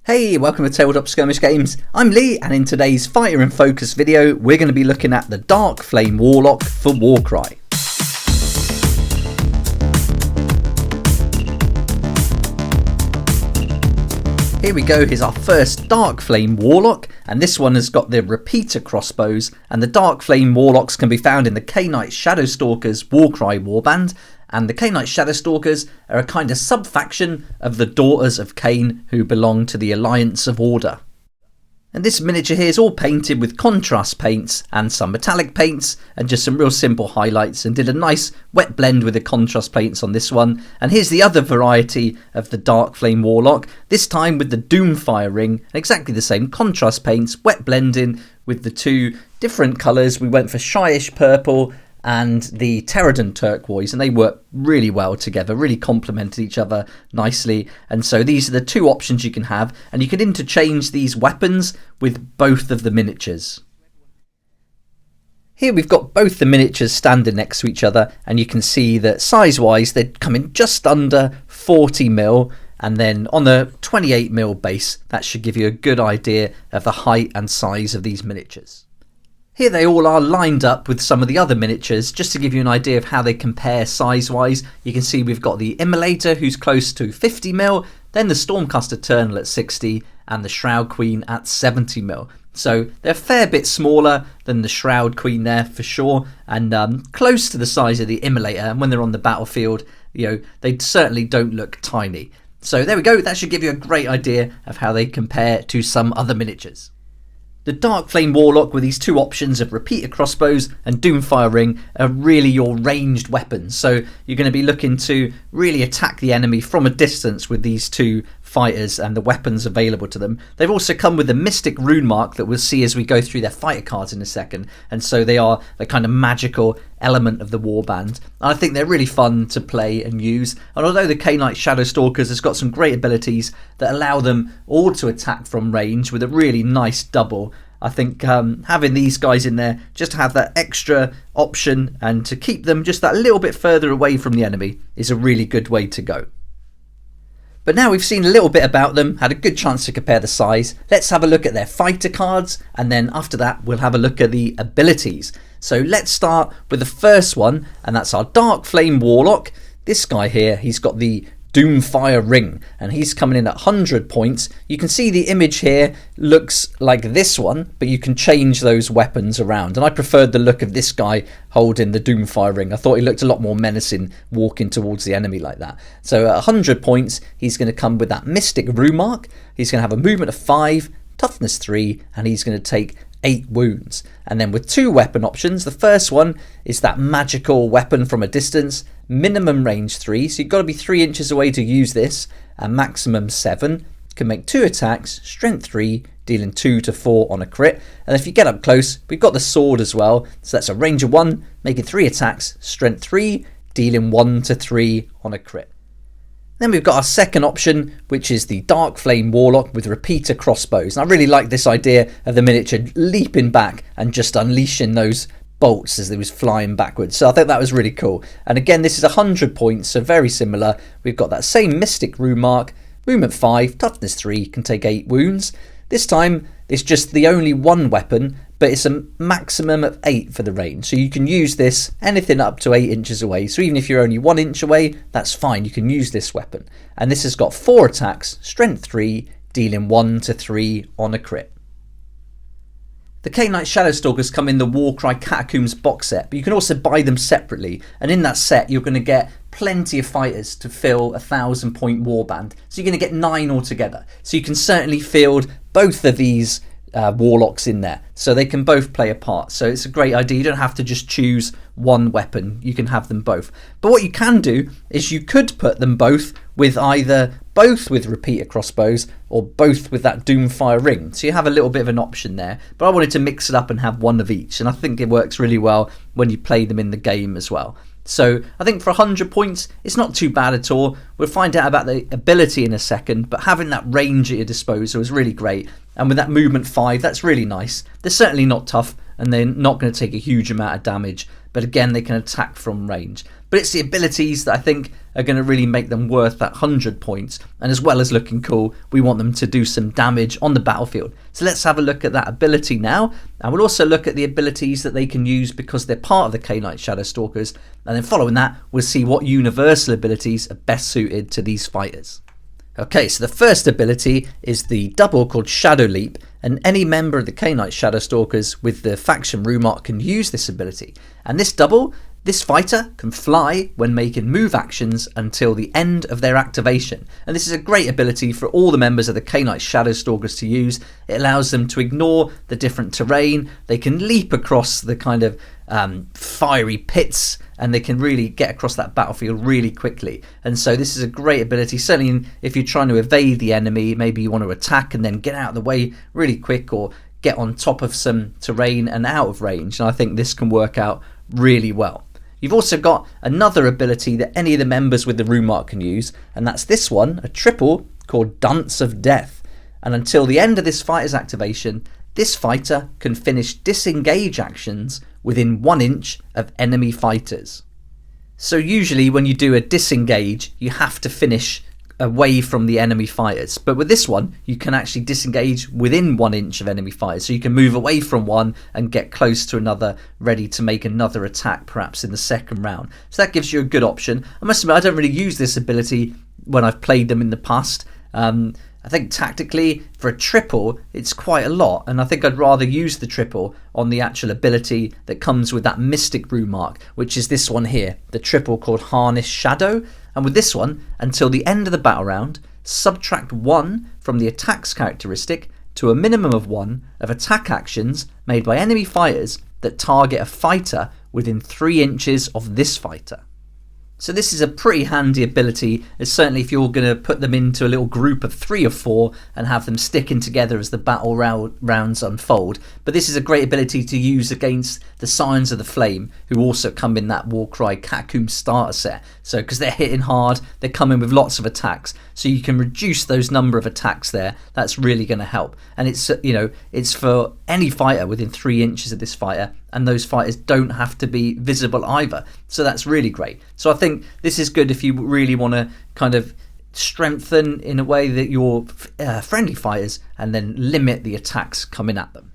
Hey, welcome to Tabletop Skirmish Games. I'm Lee, and in today's Fighter in Focus video, we're going to be looking at the DARKFLAME WARLOCK for Warcry. Here we go, here's our first DARKFLAME Warlock, and this one has got the repeater crossbows, and the DARKFLAME Warlocks can be found in the Khainite Shadowstalkers Warcry Warband, and the Khainite Shadowstalkers are a kind of sub-faction of the Daughters of Khain who belong to the Alliance of Order. And this miniature here is all painted with contrast paints and some metallic paints and just some real simple highlights, and did a nice wet blend with the contrast paints on this one. And here's the other variety of the DARKFLAME Warlock, this time with the Doomfire ring, exactly the same contrast paints, wet blending with the two different colours. We went for Shyish Purple and the Pterodon Turquoise, and they work really well together, really complemented each other nicely. And so these are the two options you can have, and you can interchange these weapons with both of the miniatures. Here we've got both the miniatures standing next to each other, and you can see that size-wise they come in just under 40mm, and then on the 28mm base, that should give you a good idea of the height and size of these miniatures. Here they all are lined up with some of the other miniatures, just to give you an idea of how they compare size-wise. You can see we've got the Immolator, who's close to 50mm, then the Stormcast Eternal at 60, and the Shroud Queen at 70mm. So they're a fair bit smaller than the Shroud Queen there for sure, and close to the size of the Immolator, and when they're on the battlefield, you know, they certainly don't look tiny. So there we go, that should give you a great idea of how they compare to some other miniatures. The DARKFLAME Warlock with these two options of repeater crossbows and Doomfire ring are really your ranged weapons. So you're going to be looking to really attack the enemy from a distance with these two fighters and the weapons available to them. They've also come with the Mystic Rune Mark that we'll see as we go through their fighter cards in a second. And so they are the kind of magical element of the warband. I think they're really fun to play and use. And although the Khainite Shadowstalkers has got some great abilities that allow them all to attack from range with a really nice double, I think having these guys in there just to have that extra option and to keep them just that little bit further away from the enemy is a really good way to go. But now we've seen a little bit about them, had a good chance to compare the size, let's have a look at their fighter cards, and then after that we'll have a look at the abilities. So let's start with the first one, and that's our DARKFLAME Warlock. This guy here, he's got the Doomfire ring, and he's coming in at 100 points. You can see the image here looks like this one, but you can change those weapons around, and I preferred the look of this guy holding the Doomfire ring. I thought he looked a lot more menacing walking towards the enemy like that. So at 100 points he's going to come with that Mystic Rune Mark. He's going to have a movement of 5, toughness 3, and he's going to take 8 wounds. And then with two weapon options, the first one is that magical weapon from a distance, minimum range 3, so you've got to be 3 inches away to use this, and maximum 7. Can make 2 attacks, strength 3, dealing 2 to 4 on a crit. And if you get up close, we've got the sword as well, so that's a range of 1, making 3 attacks, strength 3, dealing 1 to 3 on a crit. Then we've got our second option, which is the DARKFLAME Warlock with repeater crossbows. And I really like this idea of the miniature leaping back and just unleashing those bolts as they was flying backwards. So I think that was really cool. And again, this is 100 points, so very similar. We've got that same Mystic Rune Mark, movement 5, toughness 3, can take 8 wounds. This time it's just the only one weapon, but it's a maximum of 8 for the range. So you can use this anything up to 8 inches away. So even if you're only 1 inch away, that's fine. You can use this weapon. And this has got 4 attacks, strength 3, dealing 1 to 3 on a crit. The Khainite Shadowstalkers come in the Warcry Catacombs box set, but you can also buy them separately. And in that set, you're going to get plenty of fighters to fill a 1,000-point warband. So you're going to get 9 altogether. So you can certainly field both of these warlocks in there, so they can both play a part. So it's a great idea. You don't have to just choose one weapon, you can have them both. But what you can do is you could put them both with either both with repeater crossbows or both with that Doomfire ring, so you have a little bit of an option there. But I wanted to mix it up and have one of each, and I think it works really well when you play them in the game as well. So I think for 100 points, it's not too bad at all. We'll find out about the ability in a second, but having that range at your disposal is really great. And with that movement 5, that's really nice. They're certainly not tough, and they're not going to take a huge amount of damage, but again, they can attack from range. but it's the abilities that I think are going to really make them worth that 100 points. And as well as looking cool, we want them to do some damage on the battlefield. So let's have a look at that ability now, and we'll also look at the abilities that they can use because they're part of the Khainite Shadowstalkers, and then following that we'll see what universal abilities are best suited to these fighters. Okay, so the first ability is the double called Shadow Leap, and any member of the Khainite Shadowstalkers with the faction rune mark can use this ability. And this double, this fighter can fly when making move actions until the end of their activation. And this is a great ability for all the members of the Khainite Shadowstalkers to use. It allows them to ignore the different terrain. They can leap across the kind of fiery pits, and they can really get across that battlefield really quickly. And so this is a great ability, certainly if you're trying to evade the enemy, maybe you want to attack and then get out of the way really quick, or get on top of some terrain and out of range. And I think this can work out really well. You've also got another ability that any of the members with the rune mark can use, and that's this one, a triple called Dance of Death. And until the end of this fighter's activation, this fighter can finish disengage actions within 1 inch of enemy fighters. So usually when you do a disengage, you have to finish away from the enemy fighters, but with this one you can actually disengage within 1 inch of enemy fighters, so you can move away from one and get close to another, ready to make another attack perhaps in the second round. So that gives you a good option. I must admit I don't really use this ability when I've played them in the past. I think tactically for a triple it's quite a lot, and I think I'd rather use the triple on the actual ability that comes with that mystic rune mark, which is this one here, the triple called Harness Shadow. And with this one, until the end of the battle round, subtract 1 from the attack's characteristic to a minimum of 1 of attack actions made by enemy fighters that target a fighter within 3 inches of this fighter. So this is a pretty handy ability, certainly if you're going to put them into a little group of 3 or 4 and have them sticking together as the battle rounds unfold. But this is a great ability to use against the Scions of the Flame, who also come in that Warcry Catacomb starter set. So because they're hitting hard, they're coming with lots of attacks, so you can reduce those number of attacks there. That's really going to help. And it's, you know, it's for any fighter within 3 inches of this fighter, and those fighters don't have to be visible either. So that's really great. So I think this is good if you really want to kind of strengthen in a way that your friendly fighters and then limit the attacks coming at them.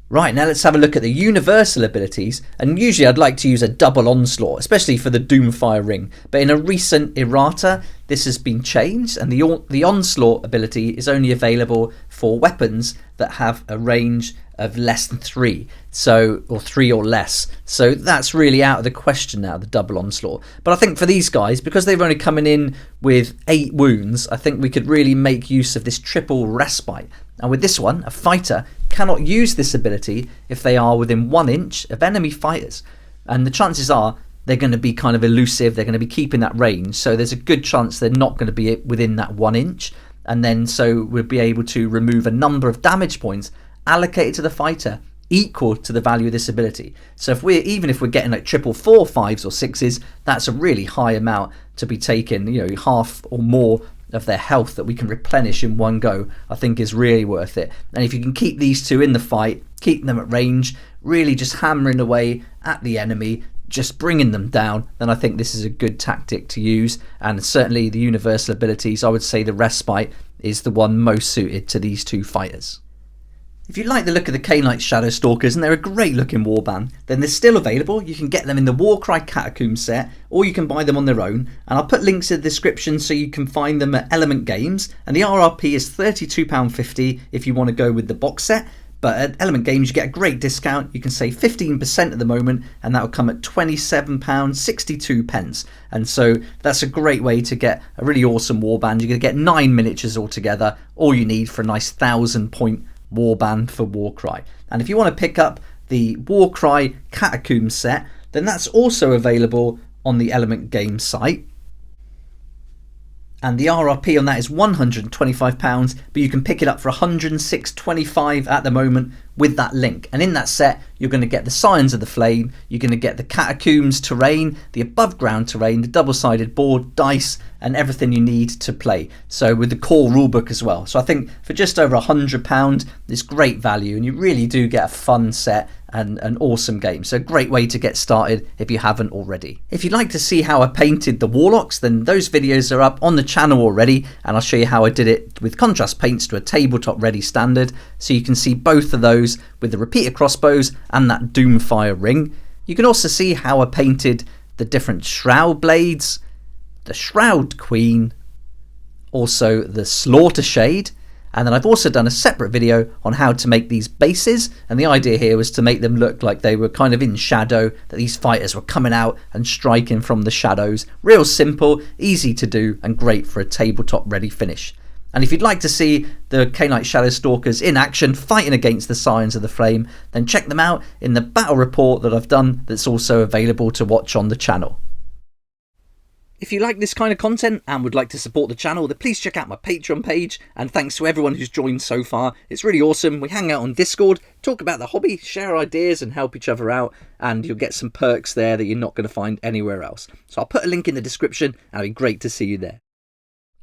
Right, now let's have a look at the universal abilities, and usually I'd like to use a double onslaught, especially for the Doomfire ring, but in a recent errata this has been changed, and the onslaught ability is only available for weapons that have a range of less than 3, so, or 3 or less, so that's really out of the question now, the double onslaught. But I think for these guys, because they're only coming in with 8 wounds, I think we could really make use of this triple respite. And with this one, a fighter cannot use this ability if they are within 1 inch of enemy fighters, and the chances are they're going to be kind of elusive, they're going to be keeping that range, so there's a good chance they're not going to be within that 1 inch, and then so we'll be able to remove a number of damage points allocated to the fighter equal to the value of this ability. So if even if we're getting like triple 4, 5s or 6s, that's a really high amount to be taken, you know, half or more of their health that we can replenish in one go, I think is really worth it. And if you can keep these two in the fight, keep them at range, really just hammering away at the enemy, just bringing them down, then I think this is a good tactic to use. And certainly the universal abilities, I would say the respite is the one most suited to these two fighters. If you like the look of the Khainite Shadowstalkers, and they're a great looking warband, then they're still available. You can get them in the Warcry Catacomb set, or you can buy them on their own, and I'll put links in the description so you can find them at Element Games, and the RRP is £32.50 if you want to go with the box set, but at Element Games you get a great discount. You can save 15% at the moment, and that will come at £27.62, and so that's a great way to get a really awesome warband. You're going to get 9 miniatures altogether, all you need for a nice 1,000-point warband for Warcry. And if you want to pick up the Warcry Catacomb set, then that's also available on the Element Games site, and the RRP on that is £125, but you can pick it up for £106.25 at the moment with that link. And in that set, you're going to get the Scions of the Flame, you're going to get the Catacombs terrain, the above ground terrain, the double-sided board, dice, and everything you need to play. So with the core rulebook as well. So I think for just over £100, it's great value, and you really do get a fun set and an awesome game. So a great way to get started if you haven't already. If you'd like to see how I painted the Warlocks, then those videos are up on the channel already, and I'll show you how I did it with contrast paints to a tabletop ready standard, so you can see both of those with the repeater crossbows and that Doomfire ring. You can also see how I painted the different shroud blades, the Shroud Queen, also the Slaughter Shade, and then I've also done a separate video on how to make these bases, and the idea here was to make them look like they were kind of in shadow, that these fighters were coming out and striking from the shadows. Real simple, easy to do, and great for a tabletop ready finish. And if you'd like to see the Khainite Shadowstalkers in action fighting against the Scions of the Flame, then check them out in the battle report that I've done that's also available to watch on the channel. If you like this kind of content and would like to support the channel, then please check out my Patreon page, and thanks to everyone who's joined so far. It's really awesome. We hang out on Discord, talk about the hobby, share ideas and help each other out, and you'll get some perks there that you're not going to find anywhere else. So I'll put a link in the description, and it'd be great to see you there.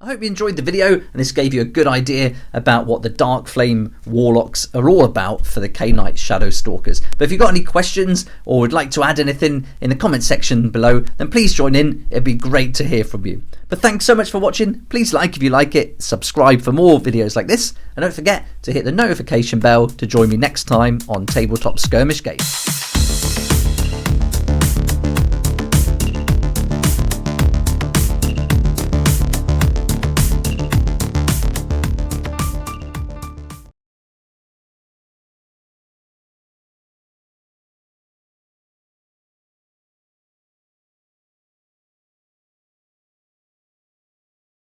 I hope you enjoyed the video, and this gave you a good idea about what the Darkflame Warlocks are all about for the Khainite Shadowstalkers. But if you've got any questions or would like to add anything in the comment section below, then please join in. It'd be great to hear from you. But thanks so much for watching. Please like if you like it, subscribe for more videos like this, and don't forget to hit the notification bell to join me next time on Tabletop Skirmish Games.